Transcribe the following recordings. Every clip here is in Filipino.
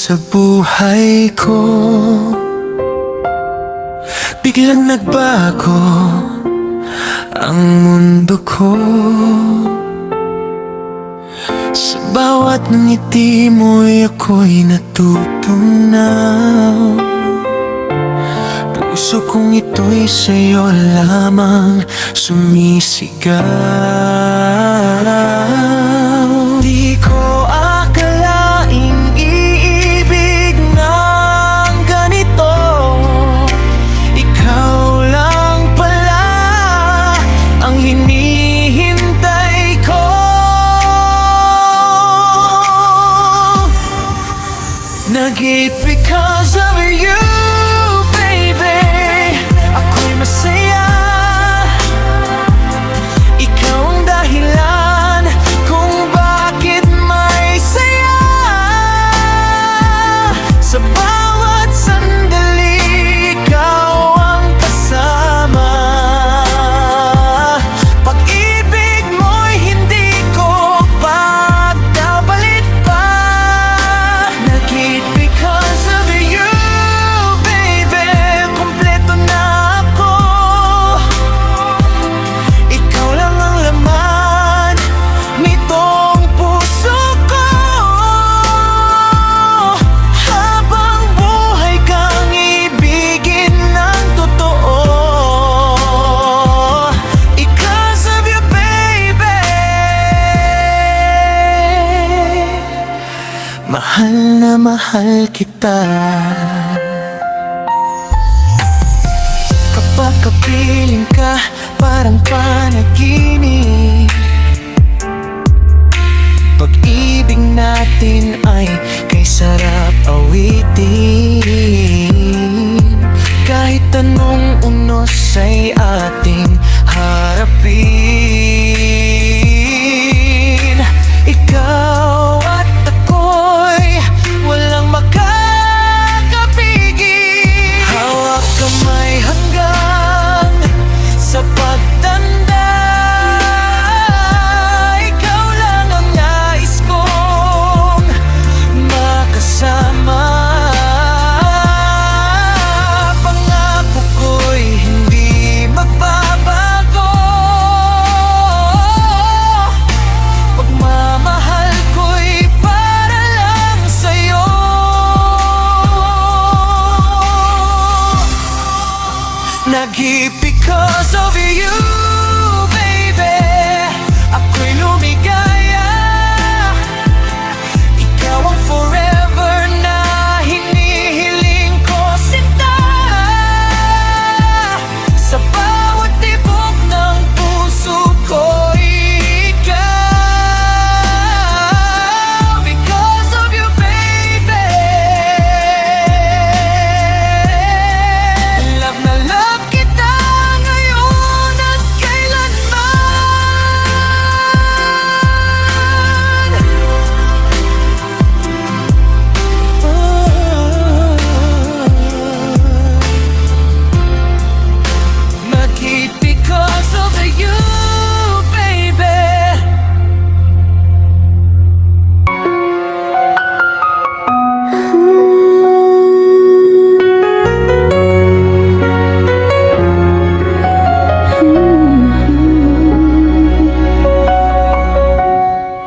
sa buhay ko. Biglang nagbago ang mundo ko. Sa bawat ngiti mo'y ako'y natutunaw. Puso kong ito'y sa'yo lamang sumisigaw. Di ko akalaing iibig ng ganito. Ikaw lang pala ang hinihintay ko. Nag-iit because of you, baby. Ako'y masaya. Ikaw ang dahilan kung bakit may saya. Sa bawat sandali, ikaw ang kasama. Pag-ibig mo'y hindi ko pagkapalit pa. Nag-iit because of you, baby. Kompleto na ako. Ikaw lang ang laman nitong puso ko. Habang buhay kang ibigin ng totoo. Because of you, baby. Mahal na mahal kita. Kapag kapiling ka, parang panaginip. Pag-ibig natin ay kay sarap awitin. Kahit anong unos ay ating harapin. Ikaw at ako'y walang makakapigil. Hawak kamay hanggang sa pagtanda. Ikaw lang ang nais kong makasama. Pangako ko'y hindi magbabago. Pagmamahal ko'y para lang sa'yo. Nag-iip because of you, baby. Ako'y lumigaya. Ikaw ang forever na hinihiling ko, sinta. Sa bawat tibok ng puso ko, ikaw. Because of you, baby. Love na love kita ngayon at kailanman. Nag-iit because of you, baby.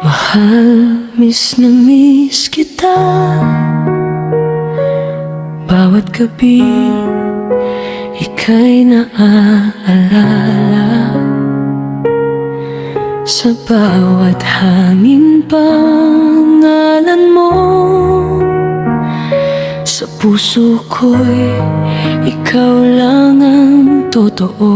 Mahal, miss na miss kita. Bawat gabi, ika'y naaalala. Sa bawat hangin, pangalan mo. Sa puso ko'y ikaw lang ang totoo.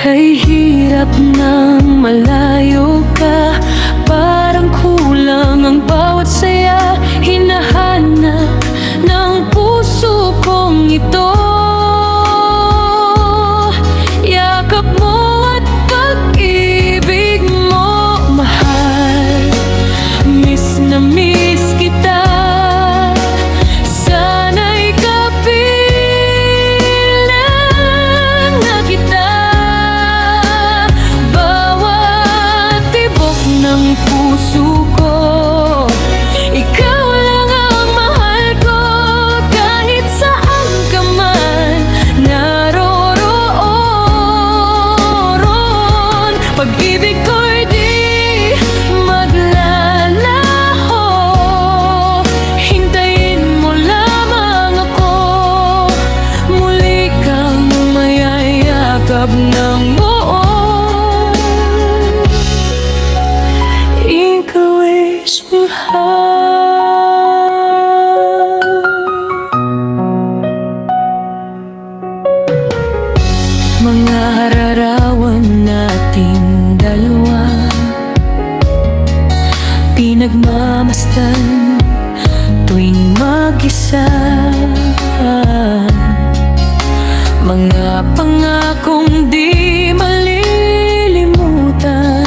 Kay hirap nang malayo ka, parang kulang ang bawat saya. Hinahanap ng puso kong ito. Yakap mo at pag-ibig mo, mahal. Miss na miss kita. Sana'y kapilang na kita. Bawat Mga hararawan nating dalawa, pinagmamasdan tuwing mag-isa. Mga pangakong di malilimutan,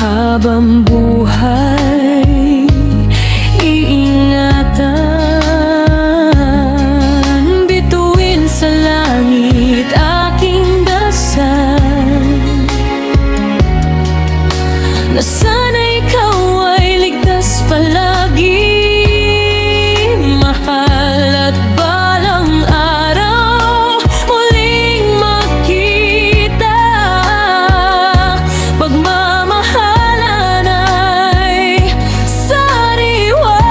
habang buhay iingatan. Bituin sa langit aking dasal, na sana ikaw ay ligtas palagi, mahal, at balang araw muling magkita. Pagmamahalan ay sariwa.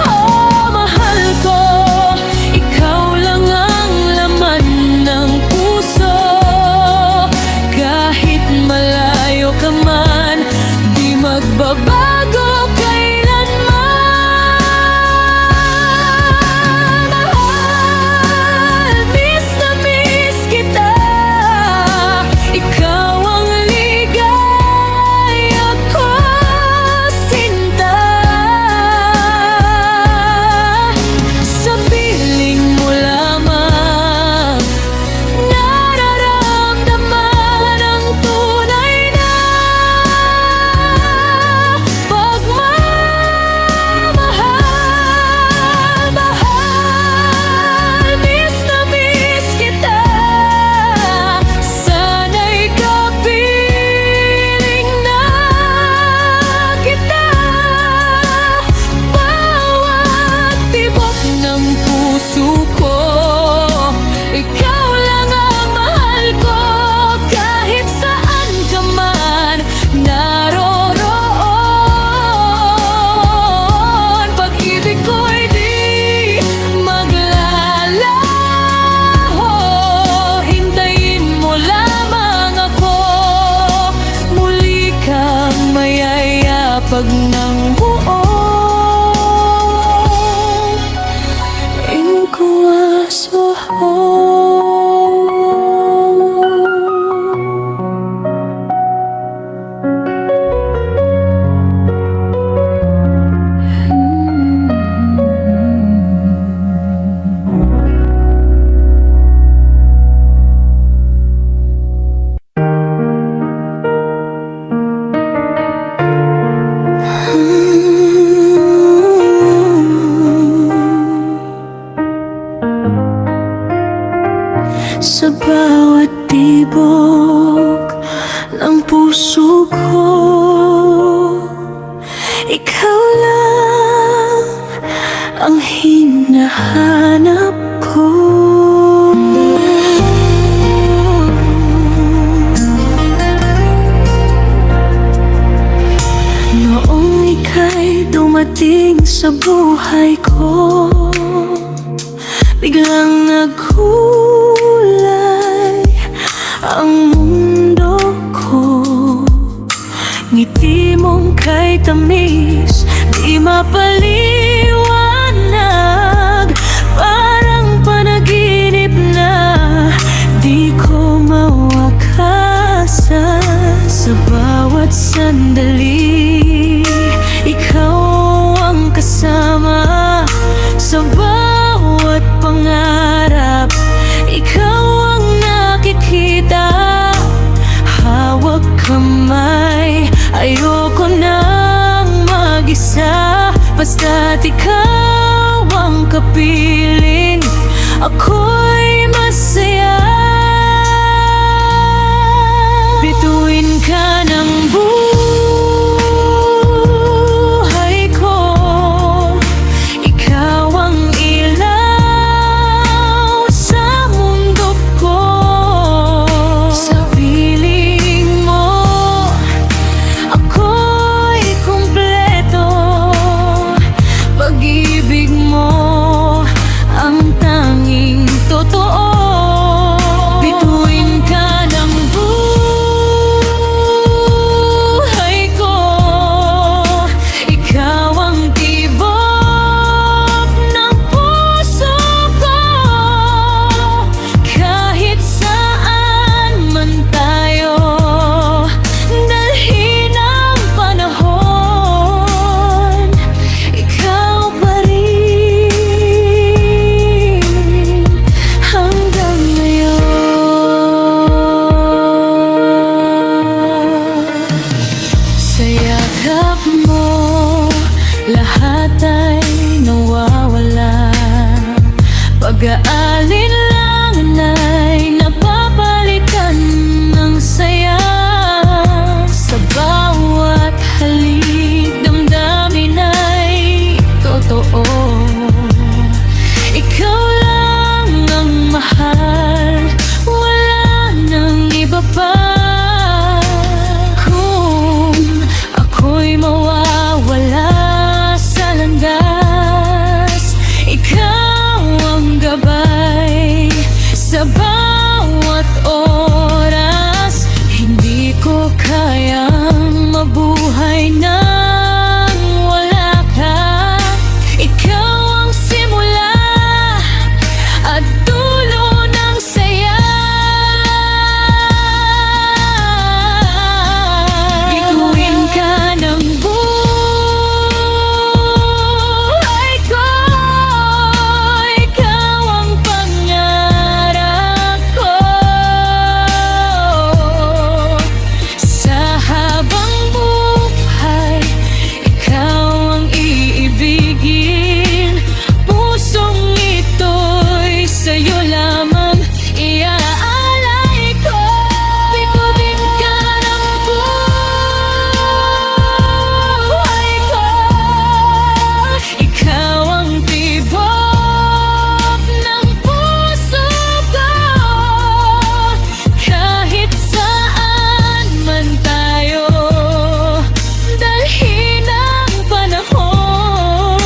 Oh, mahal ko, ikaw lang ang laman ng puso. Kahit malayo ka man, di magbabago kailanman. Mahal, miss na miss kita. Ikaw ang ligaya ko, sinta. Sa piling mo lamang nararamdaman ang tunay na pagmamahal. Mahal, miss na miss kita. Sana'y kapiling na kita. Bawat tibok ng puso ko, ikaw lang ang mahal ko. Kahit saan ka man naroroon, pag-ibig ko'y di maglalaho. Hintayin mo lamang ako, muli kang mayayapag ng buo. Sa bawat tibok ng puso ko, ikaw lang ang hinahanap ko. Noong ika'y dumating sa buhay ko, biglang nagkulay ang mundo ko. Ngiti mong kay tamis, di mapaliwanag. Parang panaginip na di ko mawakasan. Sa bawat sandali, ikaw ang kasama. Sa bawat pangarap, ikaw ang nakikita. Hawak kamay, ayoko nang mag-isa. Basta't ikaw ang kapiling, ako'y masaya. Bituin ka ng buhay ko, ikaw ang ilaw sa mundo ko. Sa piling mo, ako'y kumpleto. Pag-ibig mo ang tanging totoo. Bituin ka ng buhay bawat oras. Hindi ko kayang mabuhay nang wala ka. Ikaw ang simula at dulo ng saya. Bituin ka ng buhay ko. Ikaw ang pangarap ko. Sa habang buhay, ikaw ang iibigin. Pusong ito'y sa'yo lamang iaalay ko. Bituin ka ng buhay ko. Ikaw ang tibok ng puso ko. Kahit saan man tayo dalhin ang panahon,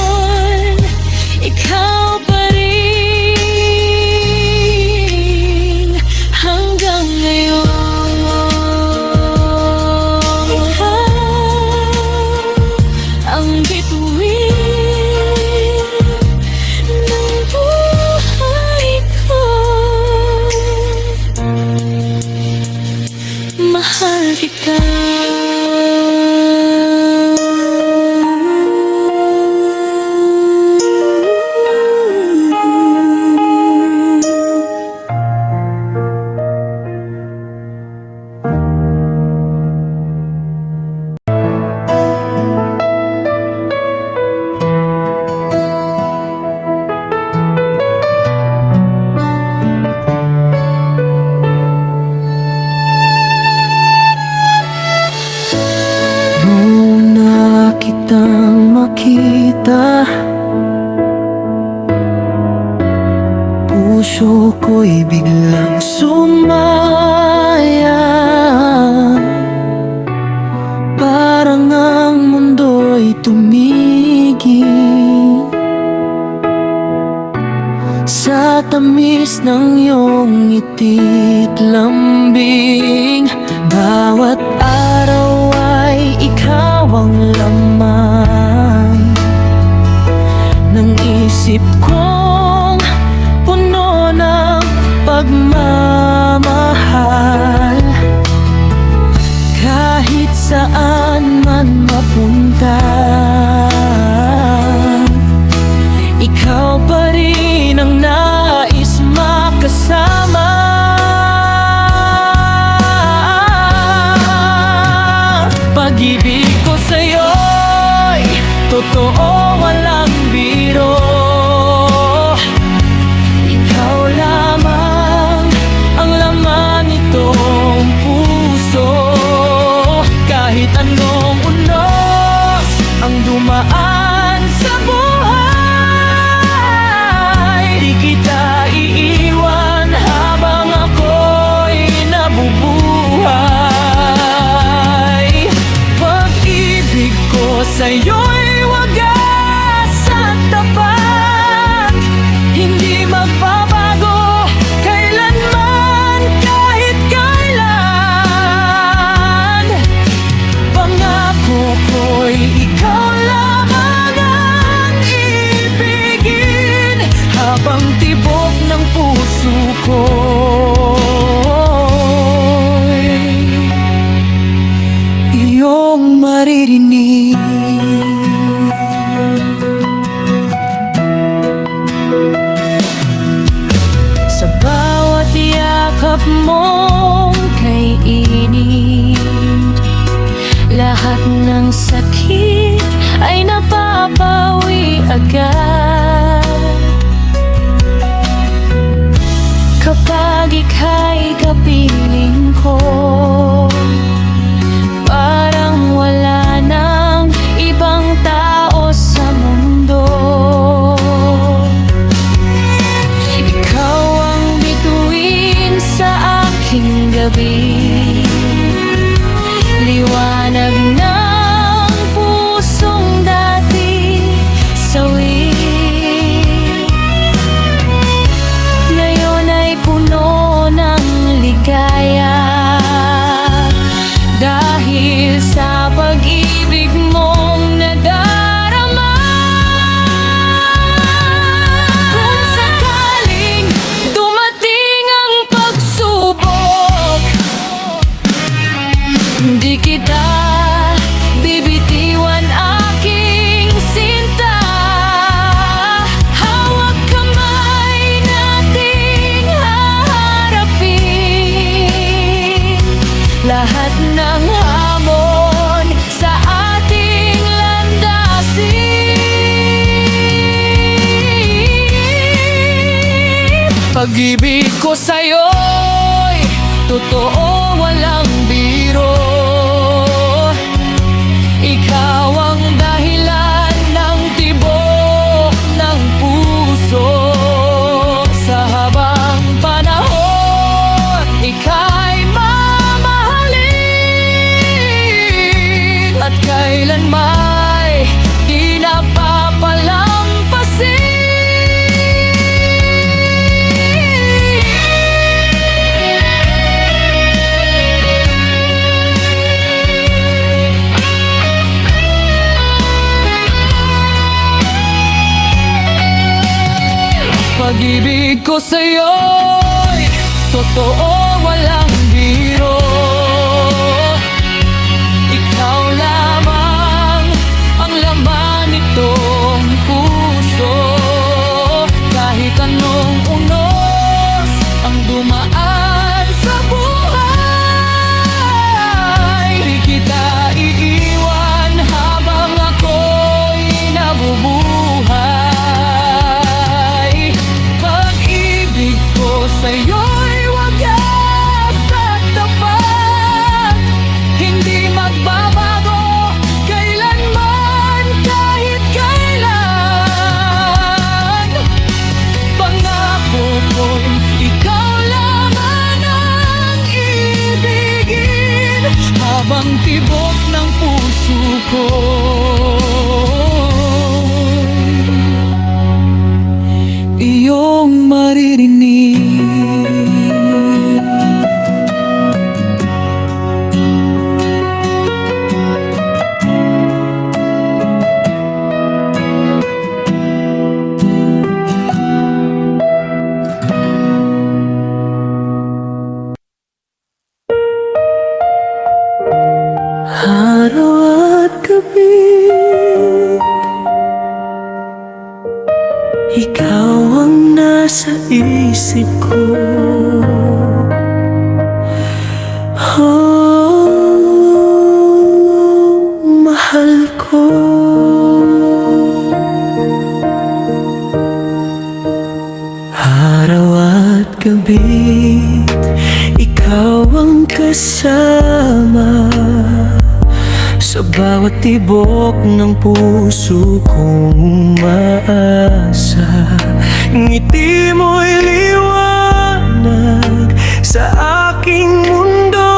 ikaw pa rin hanggang ngayon. Ikaw ang bituin ng buhay ko. Mahal kita. Nung na kitang makita, puso ko'y biglang sumaya. Parang ang mundo'y tumigil sa tamis ng iyong ngiti't lambing. Bawat araw ay ikaw ang lamay ng isip kong puno ng pagmamahal. Kahit saan man mapunta, ikaw pa rin ang nais makasama. Pag-ibig ko sa'yo'y totoo, walang biro. Ikaw lamang ang laman nitong puso. Kahit anong unos ang dumaan sa buhay, di kita iiwan habang ako'y nabubuhay. Pag-ibig ko sa'yo'y wagas at tapat, hindi magbabago kailanman, kahit kailan. Pangako ko'y ikaw lamang ang ibigin habang tibok ng puso ko'y iyong maririnig. Sa bawat yakap mong kay init, lahat ng sakit ay napapawi agad. Kapag ika'y kapiling ko, parang wala nang ibang tao sa mundo. Ikaw ang bituin sa aking gabi, liwanag ng pusong dati sawi. Ngayon ay puno ng lahat ng hamon sa ating landasin. Pag-ibig ko sa'yo'y totoo, walang biro. Ikaw ang dahilan ng tibok ng puso. Sa habang panahon, ika'y mamahalin at kailanmay di Pag-ibig ko sa'yo'y totoo, walang biro. Ikaw lamang ang laman nitong puso. Kahit anong unos ang dumaan sa buhay, di kita iiwan habang ako'y nabubuhay. Pag-ibig ko sa'yo'y wagas at tapat, hindi magbabago kailanman, kahit kailan. Pangako ko'y ikaw lamang ang ibigin habang tibok ng puso ko. Iyong maririnig. Araw at gabi, ikaw ang nasa isip ko. Oh, mahal ko. Araw at gabi, ikaw ang kasama sa bawat tibok ng puso kong umaasa. Ngiti mo'y liwanag sa aking mundo.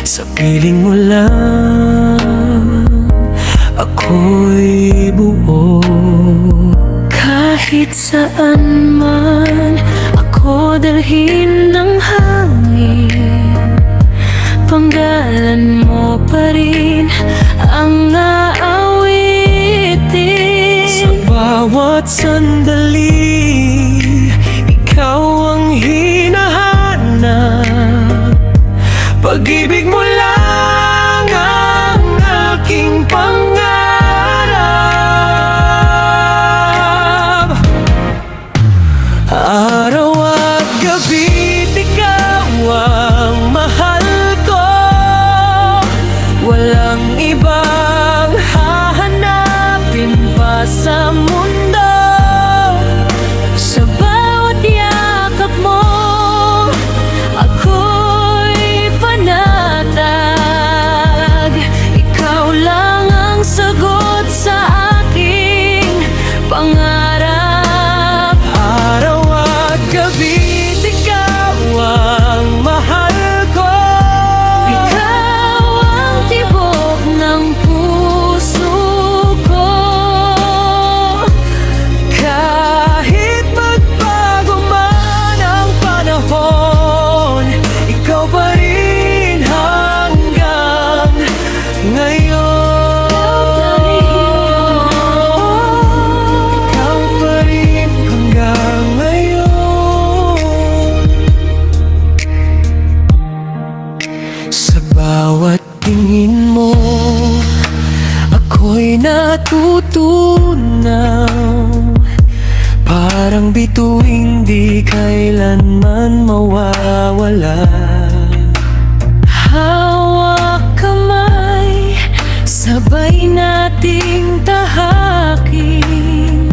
Sa piling mo lang ako'y buo. Kahit saan man ako dalhin ng hangin, panggalan mo pa rin ang aawitin. Sa bawat sandali, ikaw ang hinahanap. Pag-ibig mo lang ang aking pangarap. Araw at gabi, ikaw ang mahal ko. Walang ibang hahanapin pa sa mundo. Sa bawat yakap mo, ako'y panatag. Ikaw lang ang sagot sa aking pangarap. Araw at gabi, ikaw ang mahal ko. Ikaw ang tibok ng puso ko. Kahit magbago man ang panahon, ikaw pa rin hanggang ngayon. Ikaw pa rin hanggang ngayon. Sa bawat tingin mo, ako'y natutunaw. Parang bituing di kailanman mawawala. sabay nating tahaking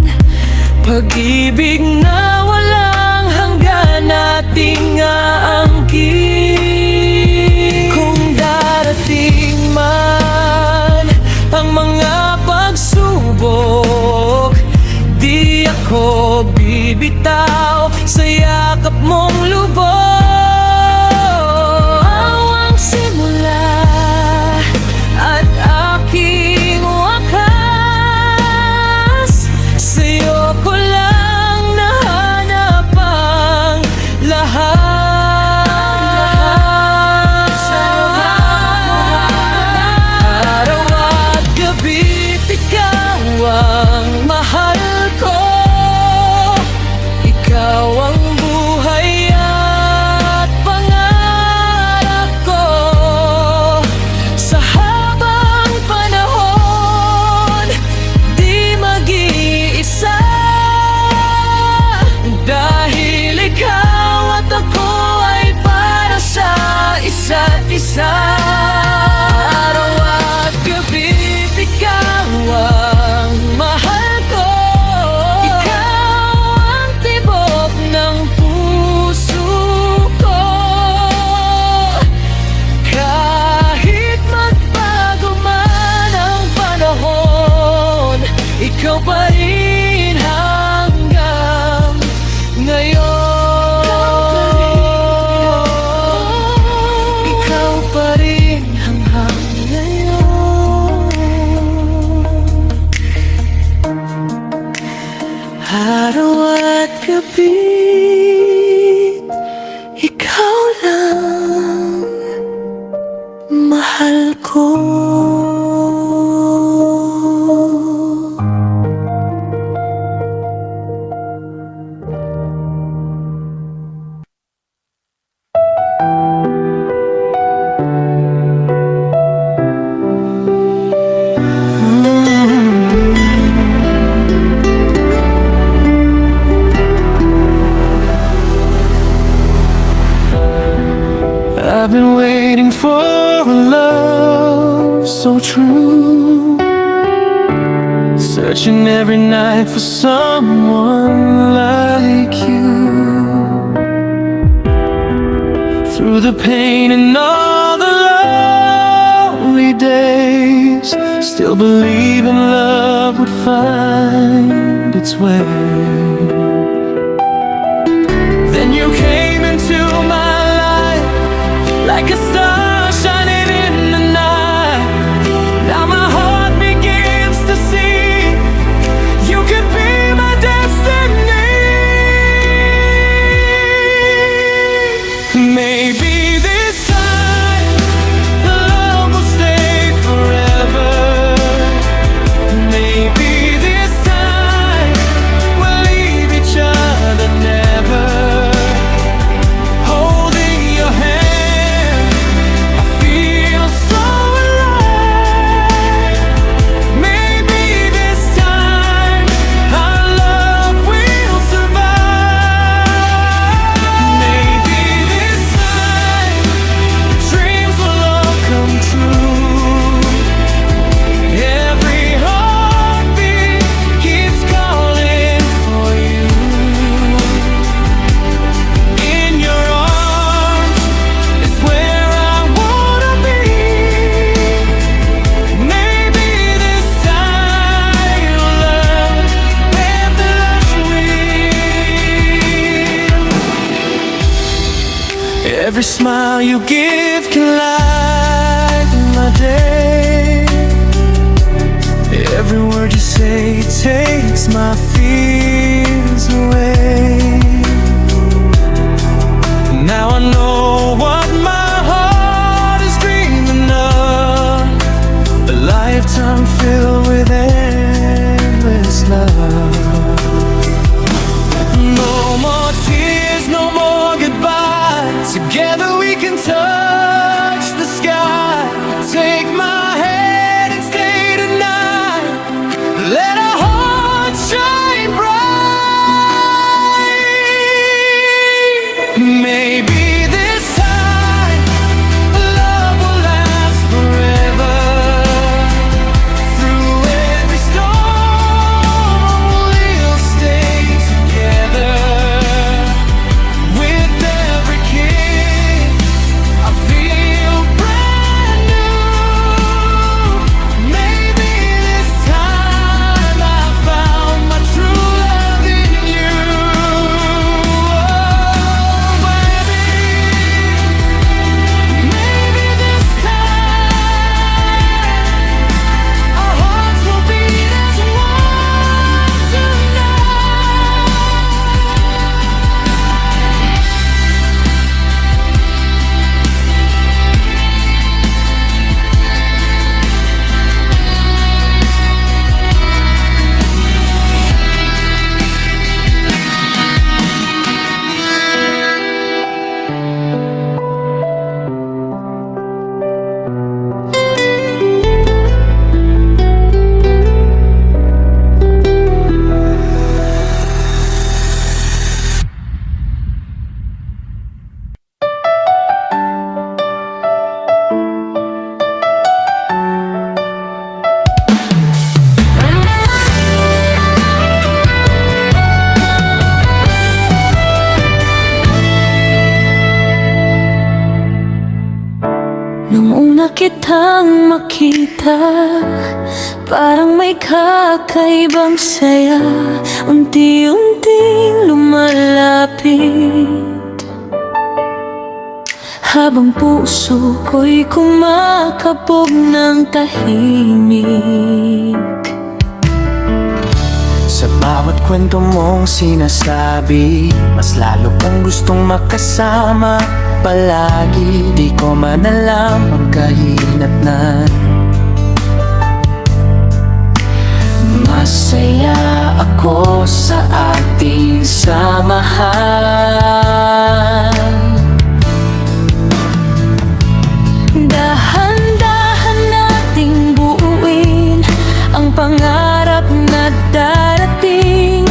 pag-ibig na walang hanggan nating aangkin. Kung darating man ang mga pagsubok, di ako bibitaw sa yakap mong lubos. Ang simula at aking wakas, sa'yo ko lang nahanap ang lahat. Araw at gabi, ikaw ang mahal ko. Ikaw ang buhay at pangarap ko. Sa habang panahon, di mag-iisa, dahil ikaw at ako ay para sa isa't isa. Araw at gabi, ikaw ang mahal ko. Ikaw ang tibok ng puso ko. Kahit magbago man ang panahon, ikaw pa rin hanggang ngayon. Ikaw pa rin hanggang ngayon. Araw at gabi, ikaw lang mahal ko. I've been waiting for a love so true, searching every night for someone like you. Through the pain and all the lonely days, still believing love would find its way. Then you came into my life like a star shining in the night. Now my heart begins to see you could be my destiny. Maybe this time the love will stay forever. Maybe this time we'll leave each other never. Holding your hand, I feel so alive. Maybe this time our love will survive. Maybe this time dreams will all come true. Every heartbeat keeps calling for you. In your arms is where I wanna be. Maybe this time you'll love and blush with. Every smile you give can lighten my day. Every word you say takes my fears away. Now I know what my heart is dreaming of, a lifetime filled with endless love. No more tears, no more goodbyes. Together we can touch the sky. Take my hand and stay tonight. Let our hearts shine bright. kitang makita, parang may kakaibang saya, unti-unting lumalapit, habang puso ko'y kumakabog ng tahimik. Sa bawat kwento mong sinasabi, mas lalo kong gustong makasama palagi. Di ko man alam ang kahinatnan. Masaya ako sa ating samahan. Dahan-dahan nating buuin ang pangarap na darating,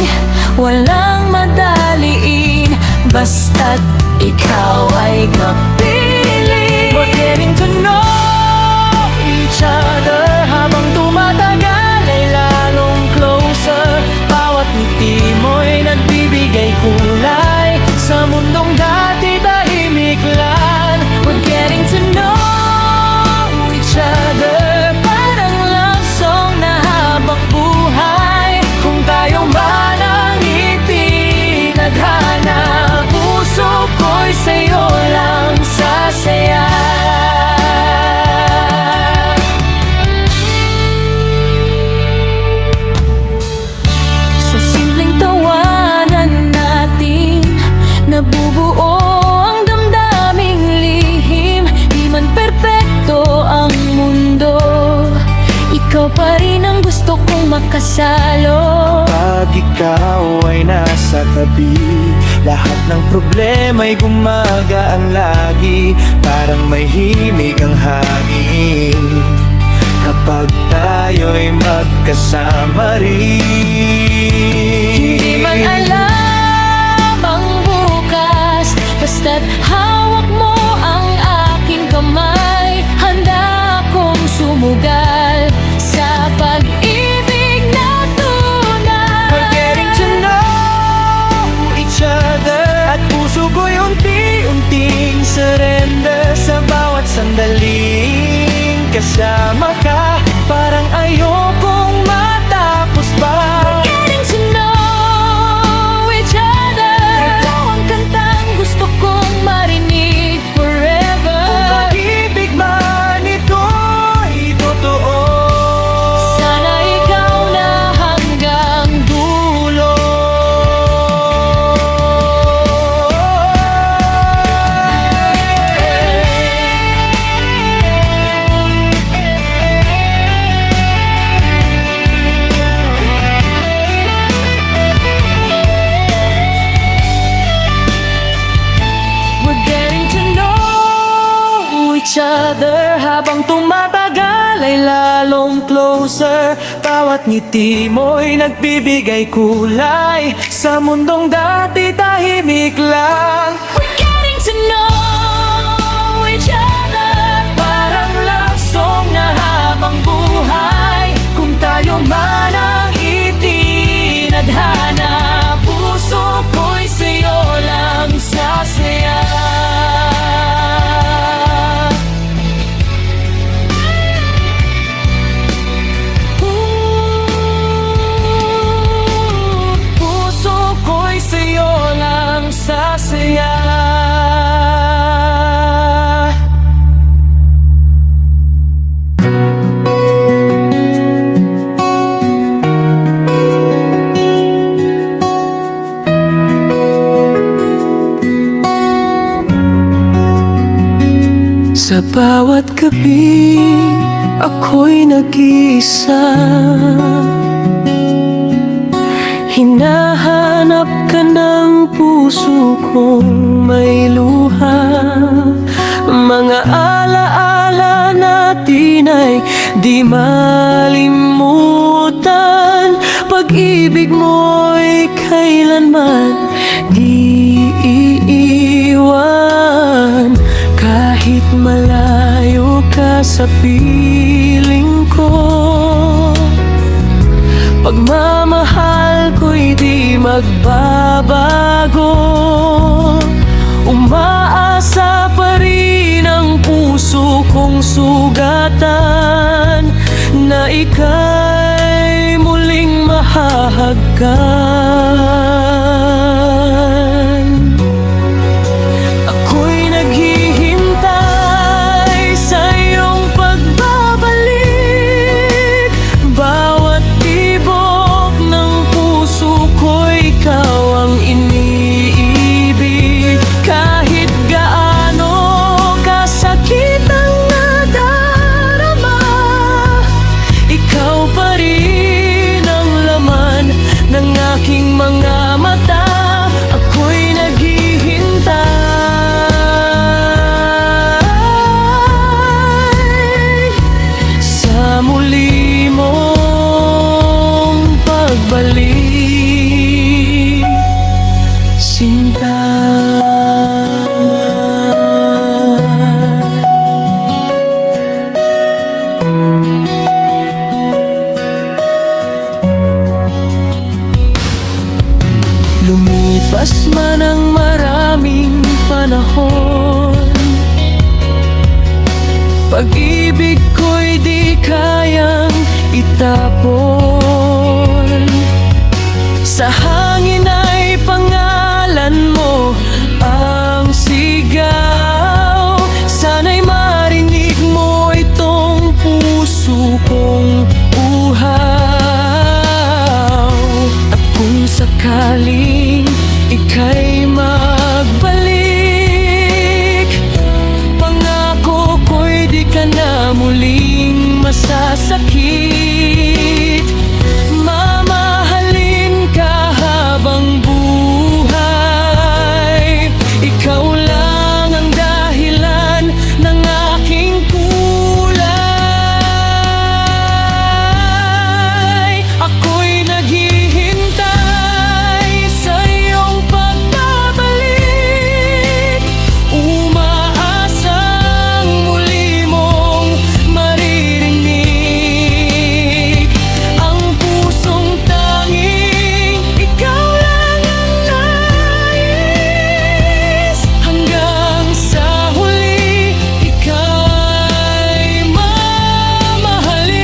walang madaliin, basta't ikaw ay kapiling. We're getting to know each other, habang tumatagal ay lalong closer. Bawat ngiti mo'y nagbibigay kulay sa mundong dati tahimik lang. We're getting to know each other, parang love song na habang buhay. Kung tayo man ang itinadhana, puso ko'y sa'yo lang sasaya. Sa simpleng tawanan natin, nabubuo ang damdaming lihim. Di man perpekto ang mundo, ikaw pa rin ang gusto kong makasalo. Pag ikaw ay nasa tabi, lahat ng problema'y gumagaan lagi. Parang may himig ang hangin kapag tayo'y magkasama rin. Hindi man alam ang bukas, basta't hawak mo ang aking kamay. Handa akong sumugal sa pag-ibig na tunay. We're getting to know each other, at puso ko'y unti-unting surrender. Sa bawat sandaling kasama ka, parang ayokong matapos pa. Getting to know each other, ikaw ang kantang gusto kong marinig forever. Kung pag-ibig man ito'y totoo, Sana ikaw na hanggang dulo. we're getting to know each other, habang tumatagal ay lalong closer. Bawat ngiti mo'y nagbibigay kulay sa mundong dati tahimik lang. We're getting to know each other, Parang love song na habang buhay. Kung tayo man ang itinadhana, puso ko'y sa'yo lang sasaya. Puso ko'y sa'yo lang sasaya. Sa bawat gabi, ako'y nag-iisa. Hinahanap ka ng puso kong may luha. Mga alaala natin ay di malimutan. Pag-ibig mo'y kailanman di iiwan. Kahit malayo ka sa piling ko, pagmamahal ko'y di magbabago. Umaasa pa rin ang puso kong sugatan na ika'y muling mahahagkan. Ako'y naghihintay sa iyong pagbabalik. Bawat tibok ng puso ko'y ikaw ang iniibig. Kahit gaano kasakit ang nadarama, ikaw pa rin ang laman ng aking mga mata. Ako'y naghihintay sa muli mong pagbalik, sinta. Lumipas man ang maraming panahon, pag-ibig ko'y di kayang itapon. Sa hangin ay pangalan mo ang sigaw. Sana'y marinig mo itong puso kong uhaw. At kung sakaling ika'y magbalik, pangako ko'y di ka na muling masasakit. Mamahalin ka habang buhay. Ikaw lang ang dahilan ng aking kulay. Ako'y naghihintay sa iyong pagbabalik. Umaasang muli mong maririnig ang pusong tanging ikaw lang ang nais. Hanggang sa huli, ika'y mamahalin.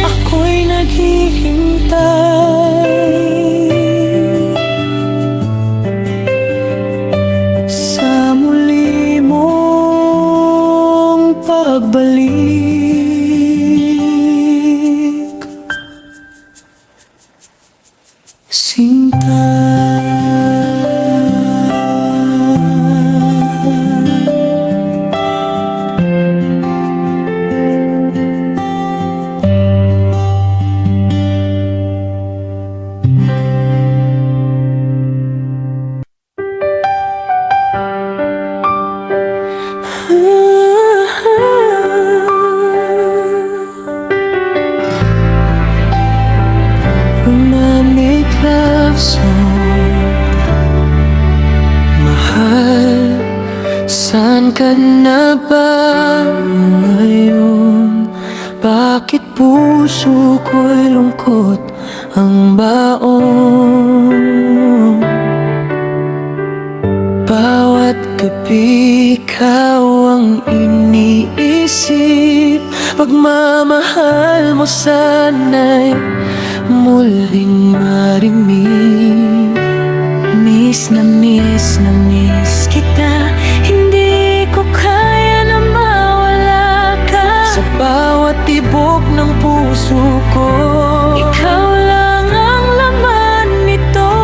Ako'y naghihintay sa muli mong pagbalik, sinta. Romantic love song. Mahal, saan ka na ba ngayon? Bakit puso ko'y lungkot ang baon? Bawat gabi ikaw ang iniisip. Pagmamahal mo sana'y muling marimig. Miss na miss kita. Hindi ko kaya na mawala ka. Sa bawat tibok ng puso ko, ikaw lang ang laman nito.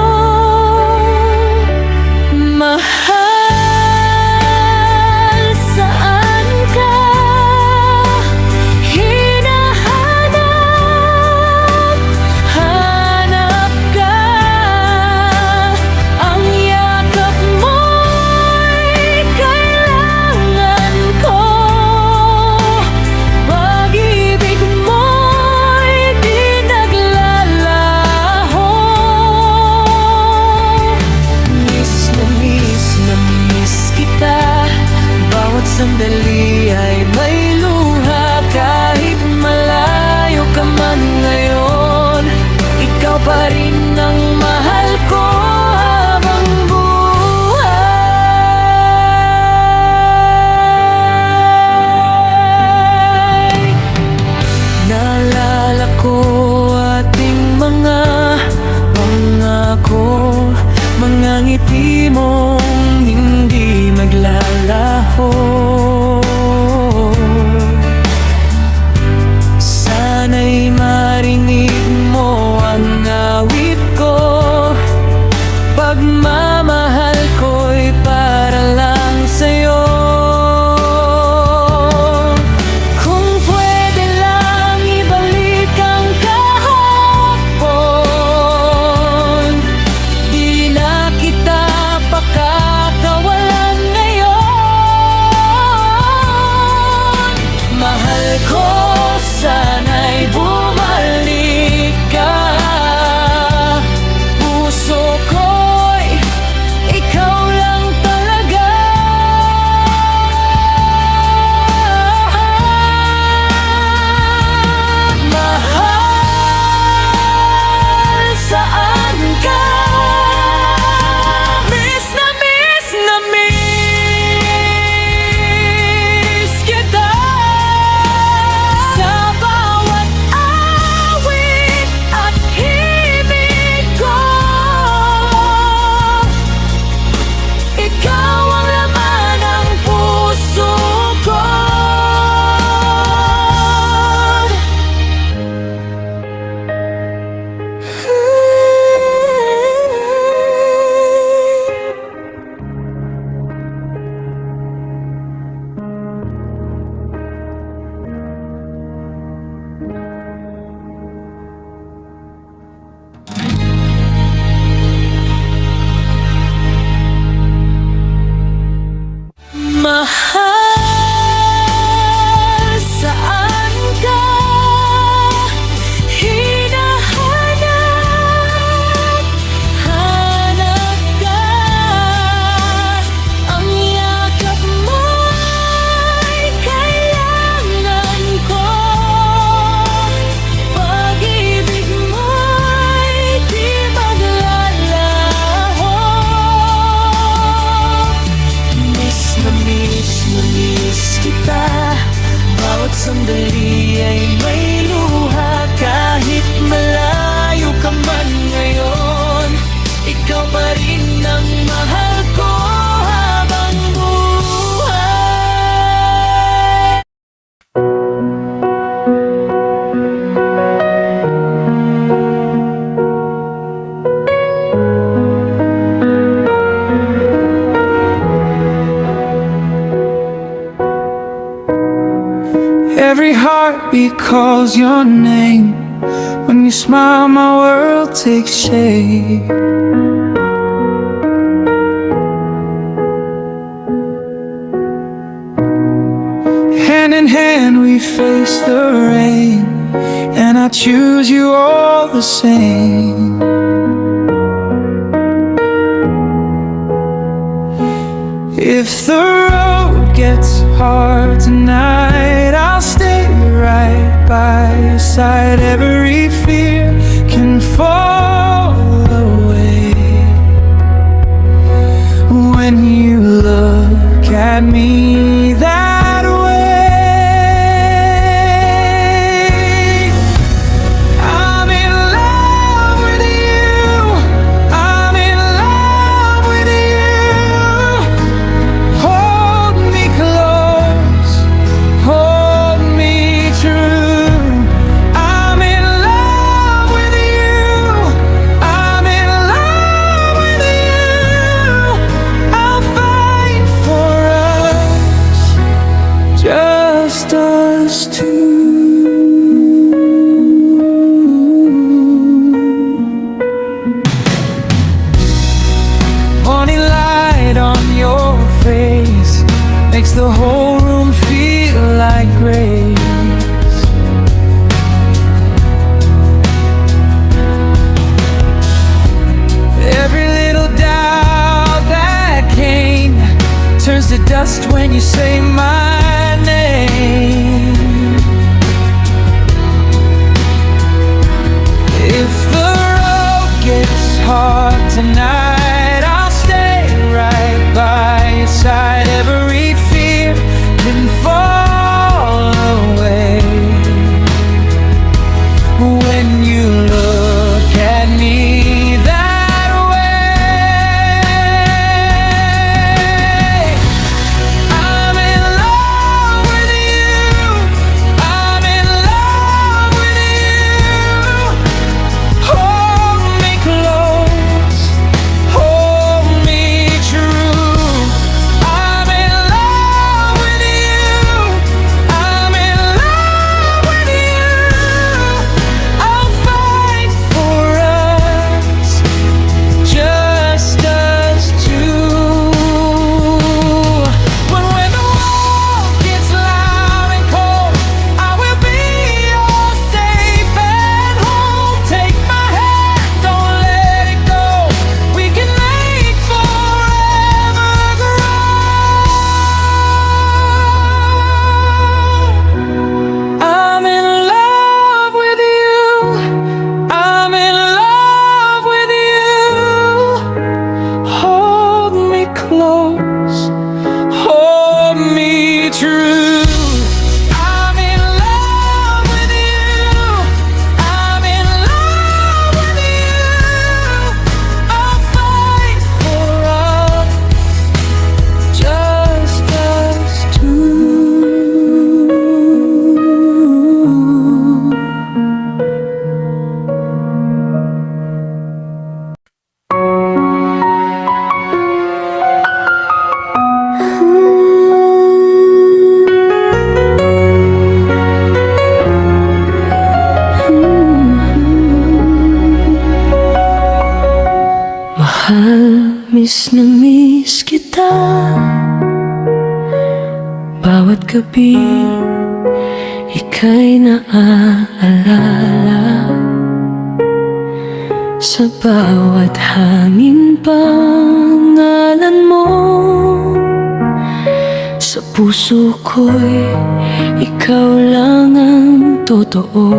Mahal, saan ka? Hinahanap, hanap ka. Ang yakap mo'y kailangan ko. Pag-ibig mo'y di naglalaho. Miss na miss kita. Bawat sandali ay may luha kahit malayo. ko, sana'y bumalik ka. Puso ko'y ikaw lang talaga. Mahal, saan ka? Miss na miss kita. Sa bawat awit at himig ko, ikaw ang laman ng puso ko. Mahal, saan ka? Hinahanap, hanap ka. Ang yakap mo'y kailangan ko. Pag-ibig mo'y di maglalaho. Miss na miss kita. Bawat sandali ay may luha. Kahit malayo ka man ngayon, ikaw pa rin ang mahal ko habang buhay. Every heartbeat calls your name. When you smile, my world takes shape. Hand in hand, we face the rain, and I choose you all the same. If the road gets hard tonight, I'll stay right by your side. Every fear can fall away when you look at me that way. I'm in love with you. I'm in love with you. Hold me close, hold me true. I'm in love with you. I'm in love with you. I'll fight for us, just us two. Morning light on your face makes the whole room feel like grace. Every little doubt that came turns to dust when you say my name. If the road gets hard tonight, I'll stay right by your side. Every fear can fall away when you look at me that way. I'm in love Bawat gabi, ika'y naaalala. Sa bawat hangin pangalan mo. Sa puso ko'y ikaw lang ang totoo.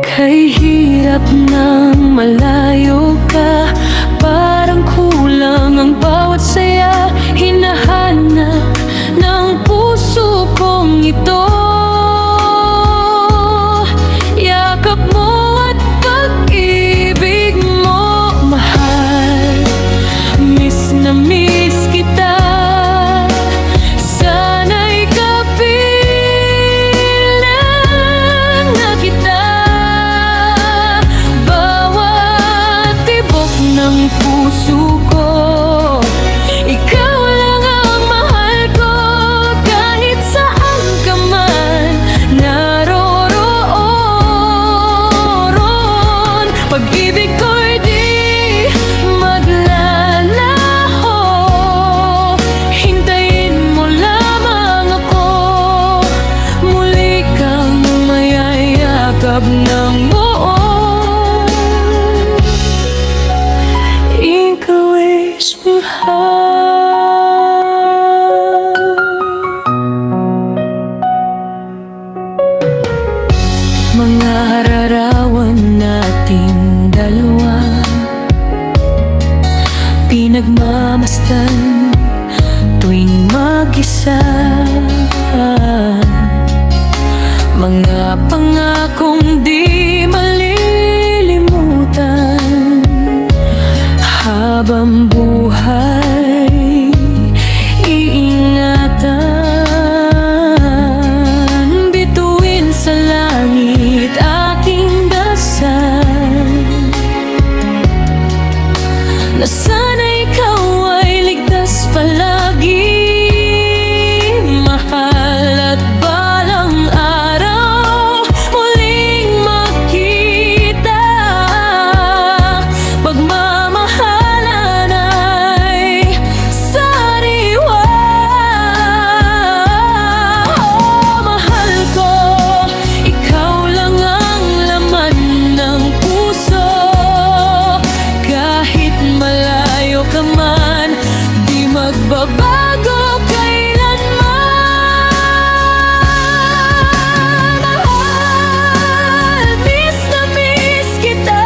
Kay hirap nang malayo ka, parang kulang ang bawat saya. Hinahanap ng puso kong ito, yakap mo at pag-ibig mo, mahal. Miss na miss kita, sana'y kapilang na kita. Bawat tibok ng puso ko, ikaw lang ang mahal ko. Kahit saan ka man naroroon, pag-ibig ko'y di maglalaho. Hintayin mo lamang ako, muli kang mayayakap ng buo. Ikaw ay mahal. Mga hararawan nating dalawa, pinagmamasdan tuwing mag-isa. Mga pangakong di malilimutan, habang buhay iingatan. Bituin sa langit aking dasal, na sana ikaw ay ligtas palagi, mahal. At balang araw muling makita, pagmamahalan ay sariwa. Oh, mahal ko, ikaw lang ang laman ng puso. Kahit malayo ka man, di magbabago kailanman. Mahal, miss na miss kita,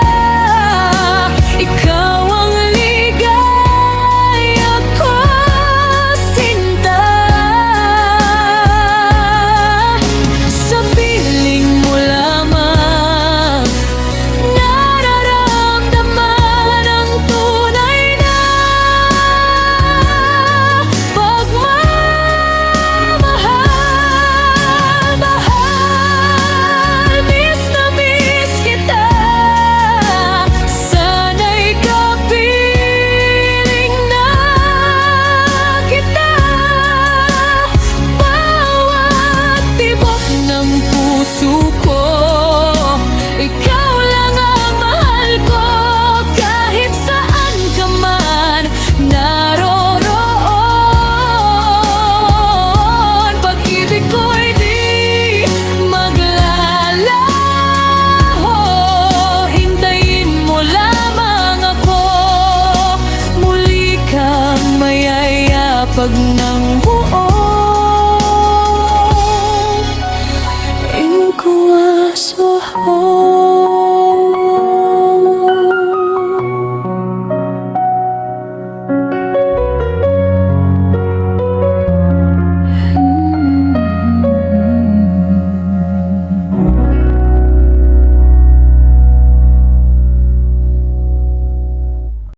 ikaw ang ligaya ko, sinta. Sa piling mo lamang nararamdaman ang tunay na pagmamahal. Mahal, miss na miss kita, sana'y kapiling na kita. Bawat tibok ng puso ko, ikaw lang ang mahal ko. Kahit saan ka man naroroon, pag-ibig ko'y di maglalaho. Hintayin mo lamang ako, muli kang mayayapag ng buo. Ikaw ang